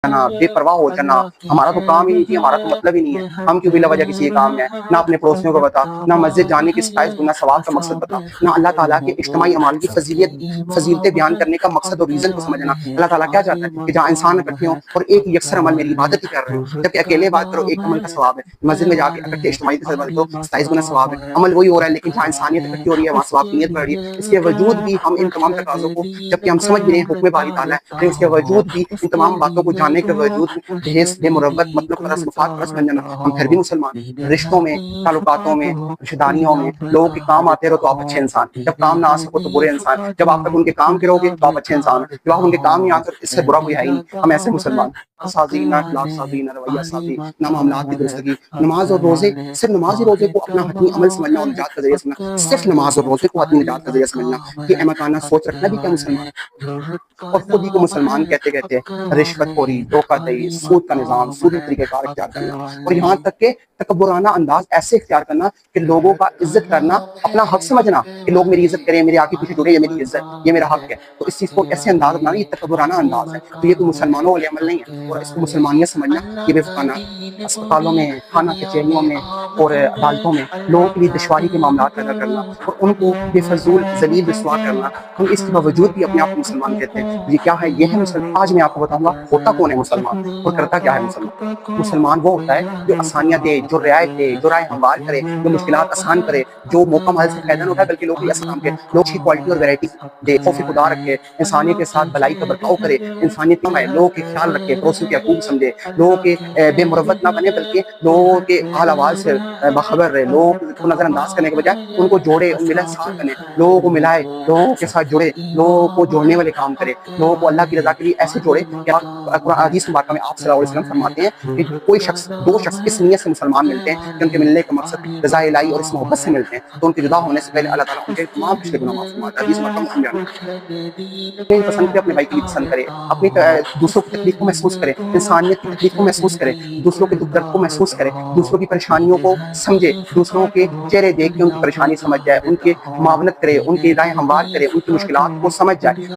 जाना, बेपरवाह हो जाना, हमारा तो काम ही नहीं थी, हमारा तो मतलब ही नहीं है, हम क्यों बिला वजह किसी के काम में ना अपने पड़ोसियों को बता, ना मस्जिद जाने की 27 गुना सवाब का मकसद बता, ना अल्लाह ताला के इज्तिमाई अमाल की फजीलतें बयान करने का मकसद और रीजन को समझना। अल्लाह ताला क्या चाहता है कि जहाँ इंसान इकट्ठे हों और एक यकसर अमल मेरी इबादत ही कर रहे हो, जबकि अकेले बात करो एक अमल का सवाब है, मस्जिद में जाके इकट्ठे इज्तिमाई के साथ तो 27 गुना सवाब है, अमल वही हो रहा है, लेकिन जहाँ इंसानियत इकट्ठी हो रही है वहाँ सवाब की नीयत बढ़ रही है। इसके वजूद भी हम इन तमाम तकाज़ों को, जबकि हम समझ भी रहे हैं हुक्म बारी ताला है, लेकिन उसके वजूद भी इन तमाम बातों को जानने के वजूद दहेज बेमुरवत मतलब परस मुफाद परस बन जाना, हम फिर भी मुसलमान। रिश्तों में, ताल्लुकातों में, रिश्तेदारियों में लोगों के काम आते रहो तो आप अच्छे इंसान, जब काम ना आ सको तो बुरे इंसान, जब आप तक उनके काम के रहोगे तो आप अच्छे इंसान, जब आप उनके काम नहीं आते इससे बुरा कोई है ही नहीं। हम ऐसे मुसलमान साजी, ना अखलाक साजी, ना रवैया साजी, ना मामलात की दुरुस्तगी, नमाज और रोजे, सिर्फ नमाज ही रोजे को अपना हतमी अमल समझना और निजात का जरिया समझना, सिर्फ नमाज और रोजे को हतमी निजात का जरिया समझना, ये अहमकाना सोच रखना भी क्या मुसलमान, और खुद ही को मुसलमान कहते कहते रिश्वतखोरी, धोखाधड़ी, सूद का निज़ाम, सूदी तरीक़ेकार इख्तियार करना, और यहाँ तक के तकब्बुराना अंदाज ऐसे इख्तियार करना कि लोगों का इज्जत करना अपना हक समझना कि लोग मेरी इज्जत करें, मेरे आगे पीछे जुड़े, ये मेरी इज्जत, ये मेरा हक है, तो इस चीज़ को ऐसे अंदाज अपनाना ये तकब्बुराना अंदाज है। तो ये तो मुसलमानों वाले अमल नहीं है, और इसको मुसलमानियत समझना ये बेवकूफ़ाना। अस्पतालों में, थाना कचहरियों में और अदालतों में लोगों के लिए दुश्वारी के मामला पैदा करना और उनको बेफजूल जलील रुसवा करना, हम इसके बावजूद भी अपने आप को मुसलमान कहते हैं। ये क्या है? ये है मुसलमान। आज मैं आपको बताऊंगा होता कौन है मुसलमान और करता क्या है मुसलमान। मुसलमान वो होता है जो आसानियाँ दे, जो रियायत दे, जो राय हमवार करे, जो मुश्किलात आसान करे, जो मौका महल से फायदा न उठाए बल्कि लोगों के के लोग की क्वालिटी और वैरायटी दे, खौफ खुदा रखे, इंसानियत के साथ भलाई का बर्ताव करे, इंसानियत में लोगों के ख्याल रखे, पड़ोसियों के हकूक समझे, लोगों के बेमुरवत ना बने बल्कि लोगों के हाल आवाज से बाखबर रहे, लोगों को नजरअंदाज करने के बजाय उनको जोड़े, मिलनसार बने, लोगों को मिलाए, लोगों के साथ जुड़े, लोगों को जोड़ने वाले काम करे, लोगों को अल्लाह की रजा के लिए ऐसे जोड़े कि हदीस मुबारक में आप सल्लल्लाहु अलैहि वसल्लम फरमाते हैं कि कोई शख्स, दो शख्स इस नीयत से मुसलमान मिलते हैं कि उनके मिलने का मकसद रज़ा इलाही और इस मोहब्बत से मिलते हैं, तो उनके जुदा होने से पहले अल्लाह ताला उनके तमाम पिछले गुनाह माफ फरमाता है। हदीस मुबारक में पसंद करे, अपने भाई के लिए पसंद करे, अपनी दूसरों की तकलीफ को महसूस करे, इंसानियत की तकलीफ को महसूस करे, दूसरों के दुख दर्द को महसूस करे, दूसरों की परेशानियों को समझे, दूसरों के चेहरे देख के उनकी परेशानी समझ जाए, उनकी मावनत करे, उनकी राय हमवार करे, उनकी मुश्किलात को समझ जाए।